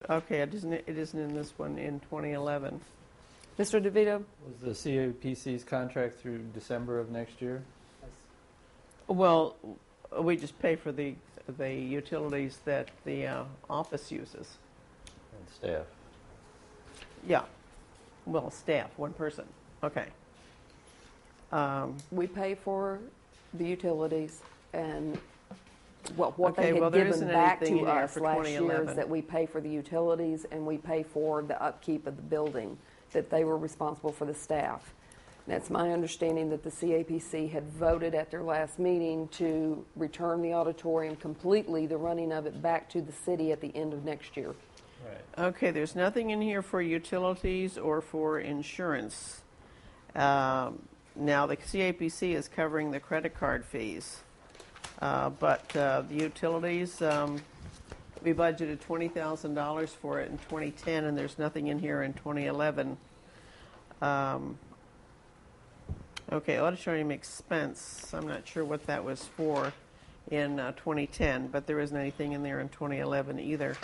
Okay, it isn't in this one in 2011. Mr. DeVito? Was the CAPC's contract through December of next year? Well, we just pay for the utilities that the office uses. And staff. Yeah. Well, staff, one person. Okay. We pay for the utilities, and what Okay, they well, had there given isn't back anything to in here us for last year is 2011. that we pay for the utilities and we pay for the upkeep of the building, that they were responsible for the staff. And it's my understanding that the CAPC had voted at their last meeting to return the auditorium completely, the running of it back to the city at the end of next year. Right. Okay, there's nothing in here for utilities or for insurance. Now, the CAPC is covering the credit card fees. But the utilities, we budgeted $20,000 for it in 2010, and there's nothing in here in 2011. Okay, auditorium expense. I'm not sure what that was for in 2010, but there isn't anything in there in 2011 either.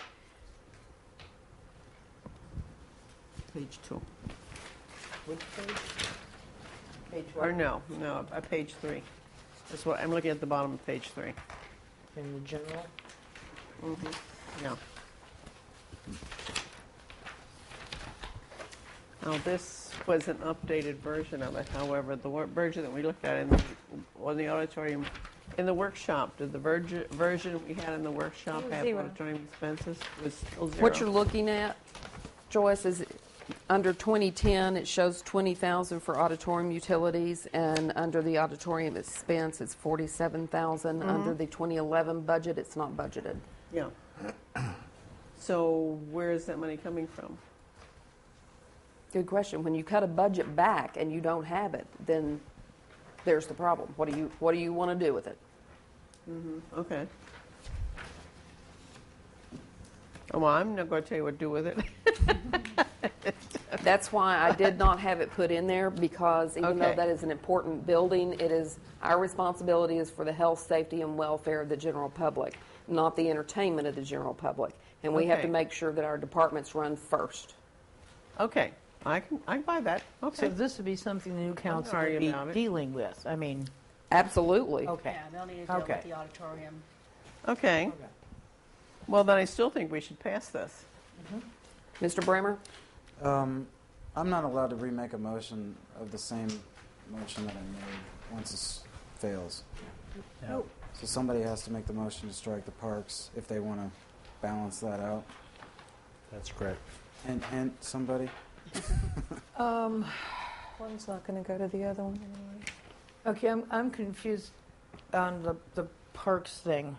Page 2. Which page? Page Or what? no, page 3. That's what I'm looking at the bottom of page 3. In the general? Yeah. Now, this was an updated version of it. However, the version that we looked at on the auditorium, in the workshop, the version we had in the workshop had Zero. auditorium expenses was still zero. What you're looking at, Joyce, is under 2010, it shows $20,000 for auditorium utilities, and under the auditorium expense, it's $47,000. Under the 2011 budget, it's not budgeted. Yeah. So where is that money coming from? Good question. When you cut a budget back and you don't have it, then there's the problem. What do you want to do with it? Okay. Well, I'm not going to tell you what to do with it. That's why I did not have it put in there, because even though Okay. that is an important building, it is our responsibility is for the health, safety, and welfare of the general public, not the entertainment of the general public. And we have Okay. to make sure that our departments run first. Okay. I can buy that. Okay. So this would be something the new council sorry would be about it. dealing with. I mean, Absolutely. okay. Yeah, they'll need to deal Okay. with the auditorium. Okay. Well, then I still think we should pass this. Mr. Bremer? I'm not allowed to remake a motion of the same motion that I made once it fails. No. So somebody has to make the motion to strike the parks if they want to balance that out. That's correct. And somebody? One's not going to go to the other one anyway. Okay, I'm confused on the parks thing.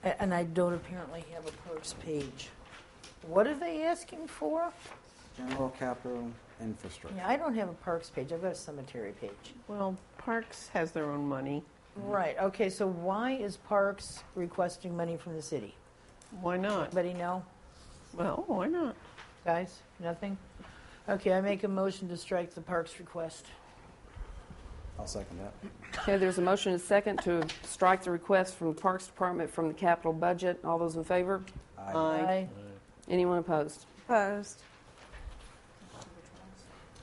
And I don't apparently have a parks page. What are they asking for? General capital infrastructure. Yeah, I don't have a parks page. I've got a cemetery page. Well, Parks has their own money. Right. Okay, so why is parks requesting money from the city? Why not? Anybody know? Well, why not? Guys, nothing? Okay, I make a motion to strike the parks request. I'll second that. Okay, there's a motion and a second to strike the request from the Parks Department from the capital budget. All those in favor? Aye. Anyone opposed? Opposed.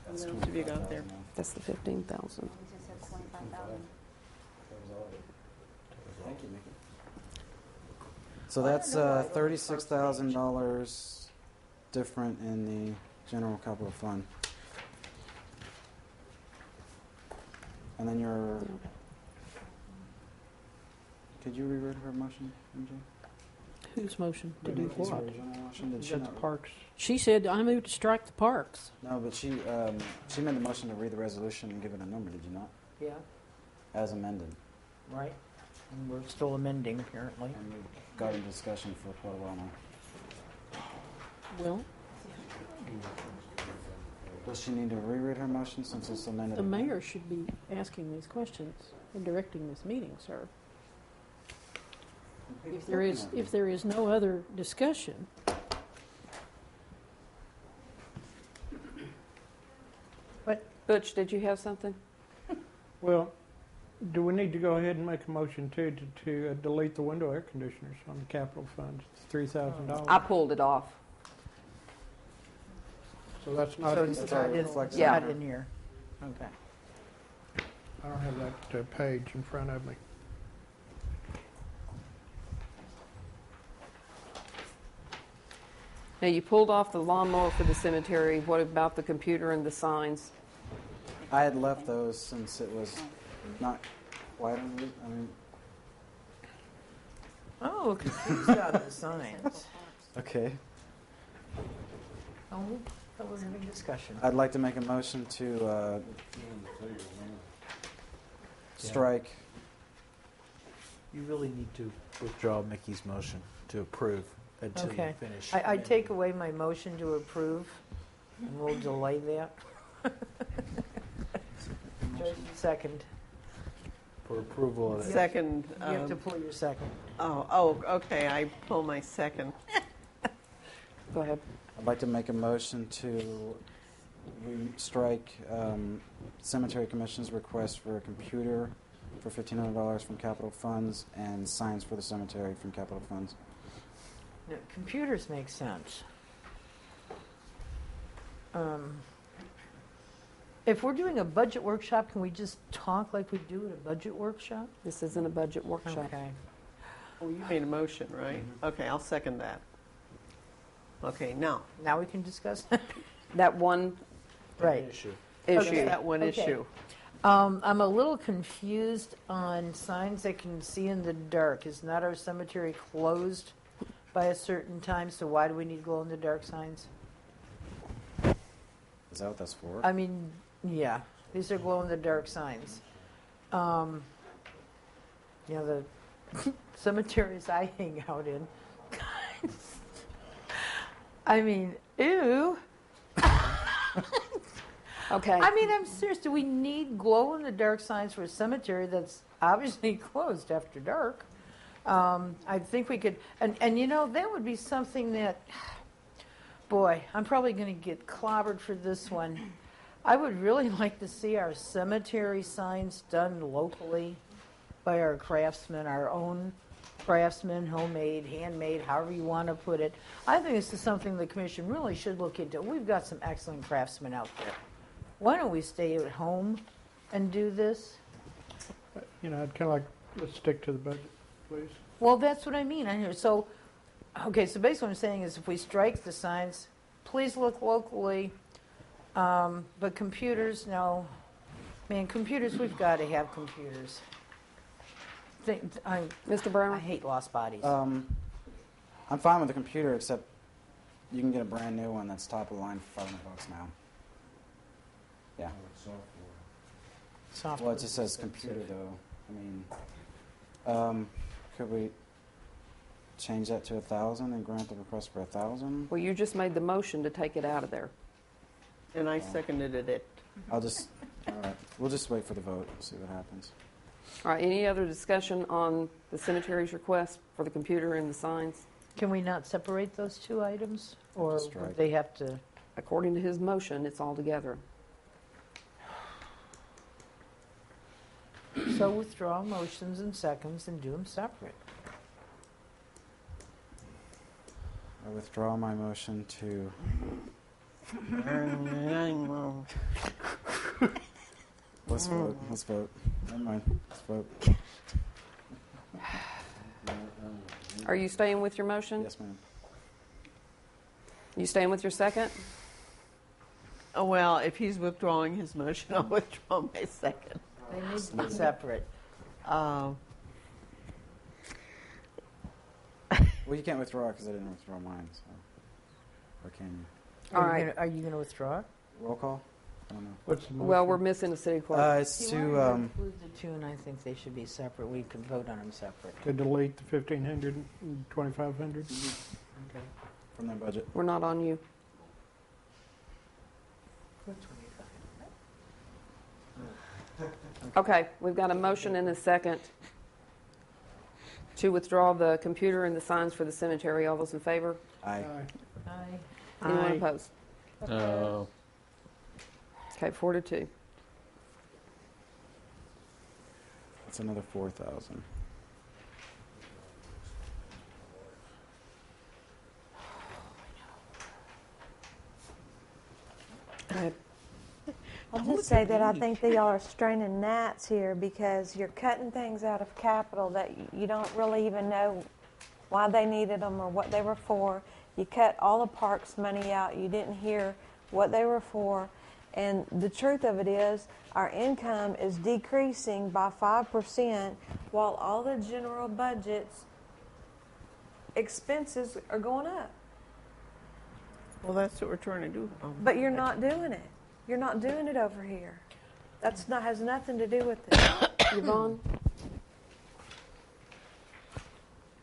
What else have you got there? That's the 15,000. He just said 25,000. Thank you, Nikki. So that's $36,000 different in the general capital fund. And then could you rewrite her motion, MJ? Whose motion? To do Nikki's what? original motion, did she That's not? parks. She said, I moved to strike the parks. No, but she made the motion to read the resolution and give it a number, did you not? Yeah, As amended. right. And we're still amending, apparently. And we got in discussion for quite a while now. Well, Does she need to reread her motion since it's amended? the mayor should be asking these questions and directing this meeting, sir. If there is no other discussion, Butch, did you have something? Well, Do we need to go ahead and make a motion to delete the window air conditioners on the capital funds? It's $3,000. I pulled it off. So that's not, So in- it's That's not already in, reflected. it's Yeah. not in here. Okay. I don't have that page in front of me. Now, you pulled off the lawnmower for the cemetery. What about the computer and the signs? I had left those since it was not quite I mean, Oh, confused on the signs. okay. Oh, that was a big discussion. I'd like to make a motion to strike. You really need to withdraw Mickey's motion to approve until you Okay. finish. I take away my motion to approve, and we'll delay that. Joyce, second. For approval of it. Second. You have to pull your second. Okay, I pull my second. Go ahead. I'd like to make a motion to strike Cemetery Commission's request for a computer for $1,500 from capital funds and signs for the cemetery from capital funds. No, computers make sense. If we're doing a budget workshop, can we just talk like we do at a budget workshop? This isn't a budget workshop. Okay. Oh, you made a motion, right? Okay, I'll second that. Okay, now. Now we can discuss. That one Right. Issue. issue. That one Okay. issue. I'm a little confused on signs that can see in the dark. Is not our cemetery closed by a certain time? So why do we need glow-in-the-dark signs? Is that what that's for? I mean, yeah, these are glow-in-the-dark signs. You know, the cemeteries I hang out in. I mean, ew. Okay. I mean, I'm serious. Do we need glow-in-the-dark signs for a cemetery that's obviously closed after dark? I think we could, and you know, that would be something that, boy, I'm probably going to get clobbered for this one. I would really like to see our cemetery signs done locally by our craftsmen, our own craftsmen, homemade, handmade, however you want to put it. I think this is something the commission really should look into. We've got some excellent craftsmen out there. Why don't we stay at home and do this? You know, I'd kind of like, let's stick to the budget, please. Well, that's what I mean. So, okay, so basically what I'm saying is if we strike the signs, please look locally. But computers, no. Man, computers, we've got to have computers. Mr. I Brown? hate lost bodies. I'm fine with the computer, except you can get a brand new one that's top of the line for $500 now. Yeah. Software. Well, it just says computer, though. I mean, could we change that to 1,000 and grant the request for 1,000? Well, you just made the motion to take it out of there. And I seconded it. All right. We'll just wait for the vote and see what happens. All right, any other discussion on the cemetery's request for the computer and the signs? Can we not separate those two items? Or Strike. would they have to? According to his motion, it's all together. So withdraw motions and seconds and do them separate. I withdraw my motion to. Let's vote. Let's vote. Never mind. Let's vote. Are you staying with your motion? Yes, ma'am. You staying with your second? Oh, well, if he's withdrawing his motion, I'll withdraw my second. They need to be separate. Uh, Well, you can't withdraw because I didn't withdraw mine. So, or can you? All right. Are you going to withdraw? Roll call. I don't know. What's the motion? Well, we're missing a city clerk. It's You to wanted include the two, and I think they should be separate. We can vote on them separate. To delete the 1,500 and 2,500? Okay. from their budget. We're not on you. Okay, we've got a motion and a second to withdraw the computer and the signs for the cemetery. All those in favor? Aye. Aye. Anyone Aye. opposed? Oh, Okay, 4-2. It's another 4,000. Go ahead. I'll just say that I think that y'all are straining gnats here because you're cutting things out of capital that you don't really even know why they needed them or what they were for. You cut all the parks money out. You didn't hear what they were for. And the truth of it is our income is decreasing by 5% while all the general budget's expenses are going up. Well, that's what we're trying to do. But you're not doing it. You're not doing it over here. That's not has nothing to do with it. Yvonne?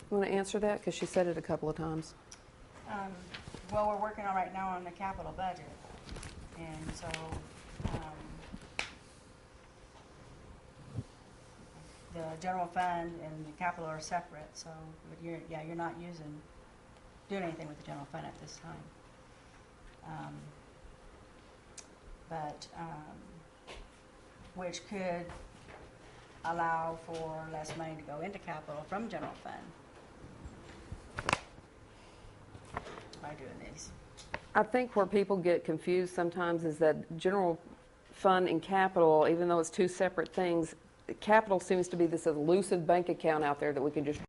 You want to answer that? Because she said it a couple of times. Well, we're working on right now on the capital budget. And so the general fund and the capital are separate. So you're not doing anything with the general fund at this time. Which could allow for less money to go into capital from general fund by doing these. I think where people get confused sometimes is that general fund and capital, even though it's two separate things, capital seems to be this elusive bank account out there that we can just